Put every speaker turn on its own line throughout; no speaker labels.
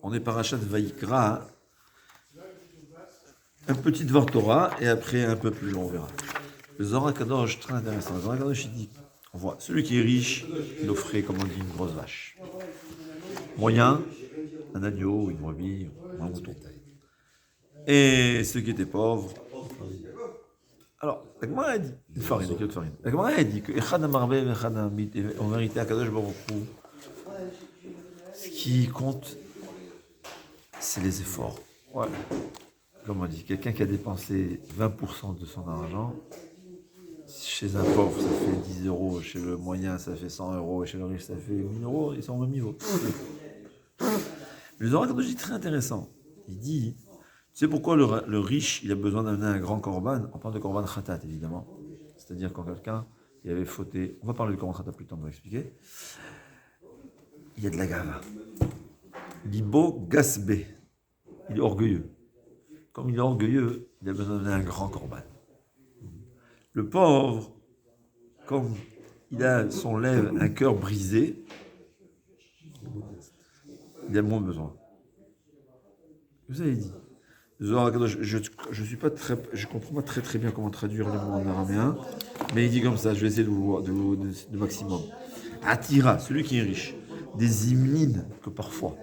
On est parachat Vaïkra, un petit Dvar Torah, et après un peu plus long, on verra. Le Zohar Kadosh, très intéressant. Le Zohar Kadosh, il dit, on voit, celui qui est riche, il offrait, comme on dit, une grosse vache. Moyen, un agneau, une brebis, un mouton. Et ceux qui étaient pauvres, alors, la Gemara a dit, une farine, un kilo de farine. La Gemara a dit que Echad Amarbe et Echad Amit, en vérité, à Kadosh Baruch Hu, ce qui compte, c'est les efforts. Ouais. Comme on dit, quelqu'un qui a dépensé 20% de son argent, chez un pauvre, ça fait 10 euros, chez le moyen, ça fait 100 euros, et chez le riche, ça fait 1000 euros, ils sont au même niveau. Le Zohar Kadosh est très intéressant. Il dit, tu sais pourquoi le riche, il a besoin d'amener un grand korban? On parle de korban khatat, évidemment. C'est-à-dire quand quelqu'un il avait fauté, on va parler de korban khatat plus tard, on va expliquer. Il y a de la gava. Libo gasbé. Il est orgueilleux. Comme il est orgueilleux, il a besoin d'amener un grand korban. Le pauvre, comme il a son lèvre, un cœur brisé, il a moins besoin. Vous avez dit. Je comprends pas très bien comment traduire les mots en araméen, mais il dit comme ça, je vais essayer de maximum. Attira, celui qui est riche, des hymnines que parfois,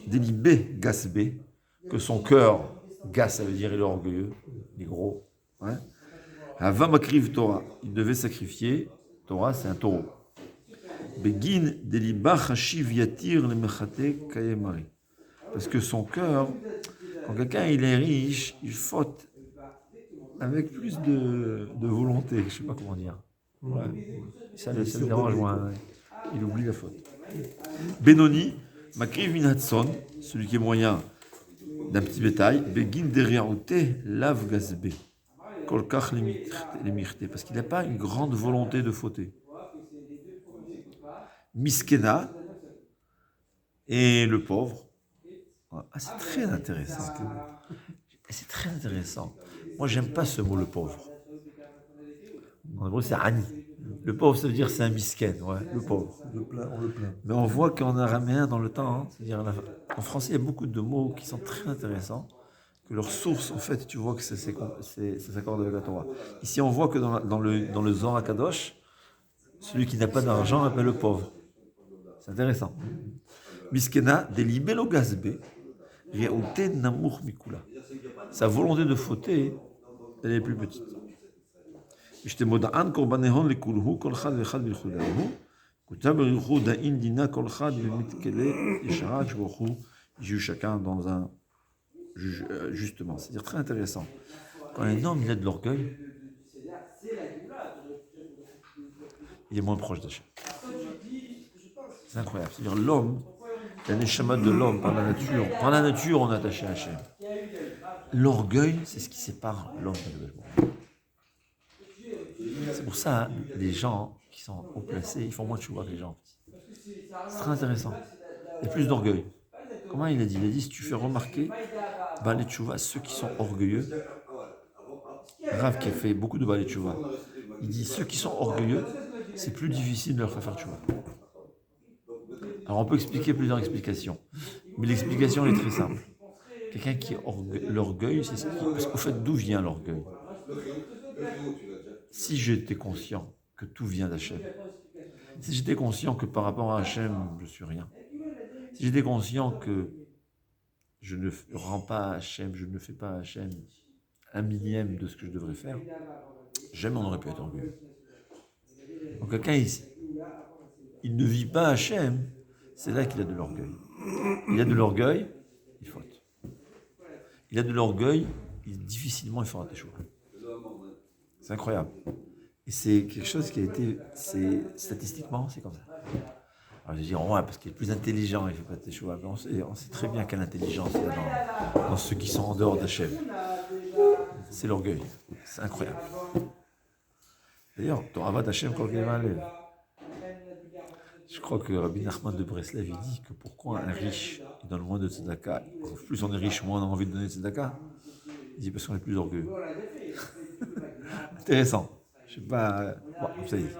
des libés gasbé, que son cœur, gas, ça veut dire il est orgueilleux, il est gros. Hein? Avamakriv Torah, il devait sacrifier, Torah c'est un taureau. Begin deliba chashiv yatir le mechate kayemari. Parce que son cœur, quand quelqu'un il est riche, il faute avec plus de volonté, je ne sais pas comment dire. Ouais. Ça le dérange moins, il oublie la faute. Benoni, Makriv Minatson, celui qui est moyen d'un petit bétail, Begin deriaoute lav gazbe, kolkach les mirte, parce qu'il n'a pas une grande volonté de fauter. Miskena, et le pauvre. Ah, c'est très intéressant. C'est très intéressant. Moi, j'aime pas ce mot, le pauvre. En hébreu, c'est ani. Le pauvre, ça veut dire c'est un misken, ouais, le pauvre.
On le plaint.
Mais on voit qu'en araméen, dans le temps, c'est-à-dire en français, il y a beaucoup de mots qui sont très intéressants, que leur source, en fait, tu vois que ça s'accorde avec la Torah. Ici, on voit que dans le Zohar Kadosh, celui qui n'a pas d'argent appelle le pauvre. C'est intéressant. Miskena, des libello gazbe, riaoute namour mikula. Sa volonté de fauter, elle est plus petite. J'étais modaan korbanehon le kulhu kolchad vechad bilchudahu. Kutab richu da'in dina kolchad bemitkele yesharat shvochu. Il juge chacun dans un justement. C'est-à-dire très intéressant. Quand un homme il a de l'orgueil, il est moins proche d'Hachem. C'est incroyable. C'est-à-dire l'homme, la neshama de l'homme par la nature. Par la nature, on est attaché à Hachem. L'orgueil, c'est ce qui sépare l'homme de Hachem. C'est pour ça, hein, les gens qui sont haut placés, ils font moins de tchouva que les gens petits. C'est très intéressant. Il y a plus d'orgueil. Comment il a dit? Il a dit, si tu fais remarquer, balé tchouva, ceux qui sont orgueilleux, Rav qui a fait beaucoup de balé tchouva, il dit, ceux qui sont orgueilleux, c'est plus difficile de leur faire tchouva. Alors on peut expliquer plusieurs explications, mais l'explication est très simple. Quelqu'un qui l'orgueil, c'est ce qui... Parce qu'au fait, d'où vient l'orgueil? Si j'étais conscient que tout vient d'Hachem, si j'étais conscient que par rapport à Hachem, je suis rien, si j'étais conscient que je ne rends pas à Hachem, je ne fais pas à Hachem un millième de ce que je devrais faire, jamais on n'aurait pu être orgueilleux. Donc quelqu'un, il ne vit pas Hachem, c'est là qu'il a de l'orgueil. Il a de l'orgueil, il faute. Il a de l'orgueil, difficilement il fera des choses. C'est incroyable. Et c'est quelque chose qui a été, statistiquement, c'est comme ça. Alors je vais dire, ouais, parce qu'il est plus intelligent, il ne fait pas de choix. On sait très bien quelle intelligence il y a dans ceux qui sont en dehors d'Hachem. C'est l'orgueil. C'est incroyable. D'ailleurs, ton Avad Hachem, je crois que Rabbi Nachman de Breslev, il dit que pourquoi un riche, il donne moins de tzedaka. Plus on est riche, moins on a envie de donner de tzedaka. Il dit parce qu'on est plus orgueilleux. Intéressant. Je sais pas. Bon, ça y est.